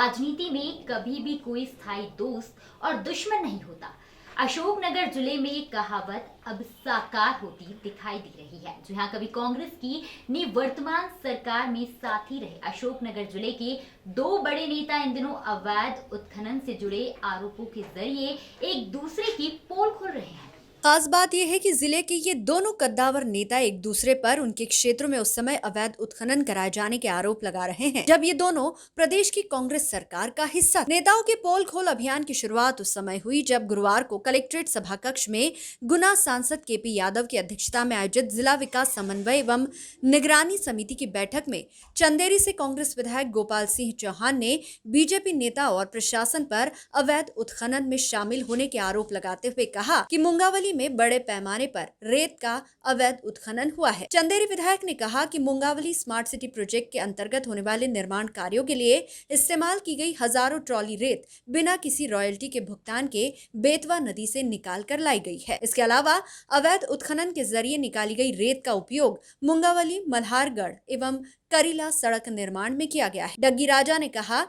राजनीति में कभी भी कोई स्थायी दोस्त और दुश्मन नहीं होता। अशोकनगर जिले में एक कहावत अब साकार होती दिखाई दे रही है। जहां कभी कांग्रेस की निवर्तमान सरकार में साथी रहे अशोकनगर जिले के दो बड़े नेता इन दिनों अवैध उत्खनन से जुड़े आरोपों के जरिए एक दूसरे की पोल खोल रहे हैं। खास बात यह है कि जिले के ये दोनों कद्दावर नेता एक दूसरे पर उनके क्षेत्रों में उस समय अवैध उत्खनन कराए जाने के आरोप लगा रहे हैं जब ये दोनों प्रदेश की कांग्रेस सरकार का हिस्सा। नेताओं के पोल खोल अभियान की शुरुआत उस समय हुई जब गुरुवार को कलेक्ट्रेट सभा कक्ष में गुना सांसद केपी यादव की अध्यक्षता में आयोजित जिला विकास समन्वय एवं निगरानी समिति की बैठक में चंदेरी से कांग्रेस विधायक गोपाल सिंह चौहान ने बीजेपी नेता और प्रशासन पर अवैध उत्खनन में शामिल होने के आरोप लगाते हुए कहा कि मुंगावली में बड़े पैमाने पर रेत का अवैध उत्खनन हुआ है। चंदेरी विधायक ने कहा कि मुंगावली स्मार्ट सिटी प्रोजेक्ट के अंतर्गत होने वाले निर्माण कार्यों के लिए इस्तेमाल की गई हजारों ट्रॉली रेत बिना किसी रॉयल्टी के भुगतान के बेतवा नदी से निकाल कर लाई गई है। इसके अलावा अवैध उत्खनन के जरिए निकाली गई रेत का उपयोग मुंगावली मल्हारगढ़ एवं करीला सड़क निर्माण में किया गया है। डग्गी राजा ने कहा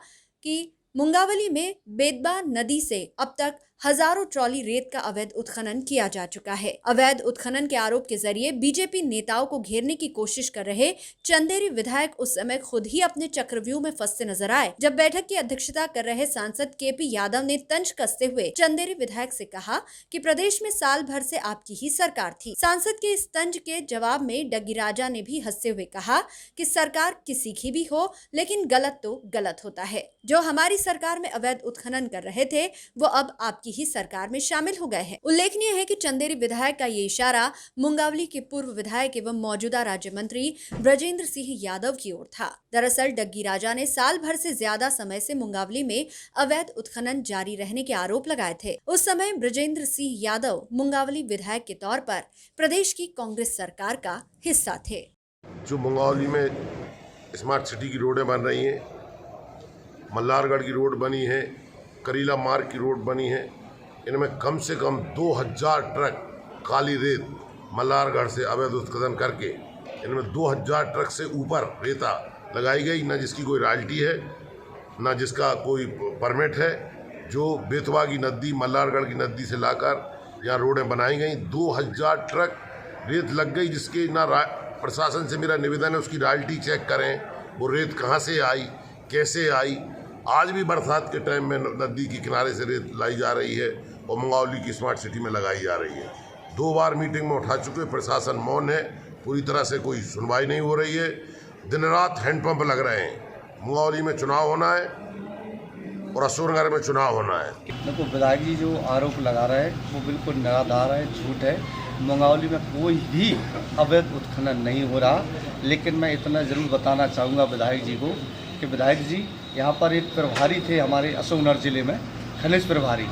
कि मुंगावली में बेतवा नदी से अब तक हजारों ट्रॉली रेत का अवैध उत्खनन किया जा चुका है। अवैध उत्खनन के आरोप के जरिए बीजेपी नेताओं को घेरने की कोशिश कर रहे चंदेरी विधायक उस समय खुद ही अपने चक्रव्यूह में फंसते नजर आए जब बैठक की अध्यक्षता कर रहे सांसद केपी यादव ने तंज कसते हुए चंदेरी विधायक से कहा कि प्रदेश में साल भर से आपकी ही सरकार थी। सांसद के इस तंज के जवाब में डग्गी राजा ने भी हंसते हुए कहा कि सरकार किसी की भी हो लेकिन गलत तो गलत होता है। जो हमारी सरकार में अवैध उत्खनन कर रहे थे वो अब आपकी ही सरकार में शामिल हो गए हैं। उल्लेखनीय है कि चंदेरी विधायक का ये इशारा मुंगावली के पूर्व विधायक एवं मौजूदा राज्य मंत्री ब्रजेंद्र सिंह यादव की ओर था। दरअसल डग्गी राजा ने साल भर से ज्यादा समय से मुंगावली में अवैध उत्खनन जारी रहने के आरोप लगाए थे। उस समय ब्रजेंद्र सिंह यादव मुंगावली विधायक के तौर पर प्रदेश की कांग्रेस सरकार का हिस्सा थे। जो मुंगावली में स्मार्ट सिटी की रोडें बन रही हैं, मल्हारगढ़ की रोड बनी है, करीला मार्ग की रोड बनी है, इनमें कम से कम 2000 ट्रक काली रेत मल्हारगढ़ से अवैध उत्खनन करके इनमें 2000 ट्रक से ऊपर रेता लगाई गई, न जिसकी कोई रॉयल्टी है न जिसका कोई परमिट है। जो बेतवा की नदी मल्हारगढ़ की नदी से लाकर यहाँ रोडें बनाई गई, 2000 ट्रक रेत लग गई, जिसके ना प्रशासन से मेरा निवेदन है उसकी रॉयल्टी चेक करें, वो रेत कहाँ से आई, कैसे आई। आज भी बरसात के टाइम में नदी के किनारे से रेत लाई जा रही है और मुंगावली की स्मार्ट सिटी में लगाई जा रही है। 2 बार मीटिंग में उठा चुके, प्रशासन मौन है, पूरी तरह से कोई सुनवाई नहीं हो रही है। दिन रात हैंडपंप लग रहे हैं। मुंगावली में चुनाव होना है और अशोकनगर में चुनाव होना है। देखो विधायक जी जो आरोप लगा रहे हैं वो बिल्कुल निराधार है, झूठ है। मुंगावली में कोई भी अवैध उत्खनन नहीं हो रहा। लेकिन मैं इतना ज़रूर बताना चाहूँगा विधायक जी को कि विधायक जी यहाँ पर एक प्रभारी थे हमारे अशोकनगर जिले में, खनिज प्रभारी,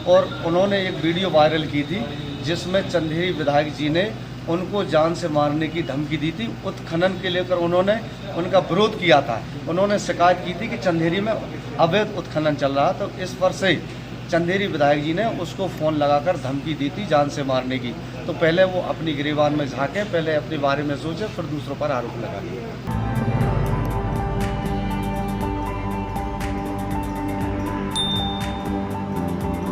और उन्होंने एक वीडियो वायरल की थी जिसमें चंदेरी विधायक जी ने उनको जान से मारने की धमकी दी थी। उत्खनन के लेकर उन्होंने उनका विरोध किया था। उन्होंने शिकायत की थी कि चंदेरी में अवैध उत्खनन चल रहा, तो इस पर से चंदेरी विधायक जी ने उसको फ़ोन लगाकर धमकी दी थी जान से मारने की। तो पहले वो अपनी गिरेबान में झाँके, पहले अपने बारे में सोचे, फिर दूसरों पर आरोप लगा।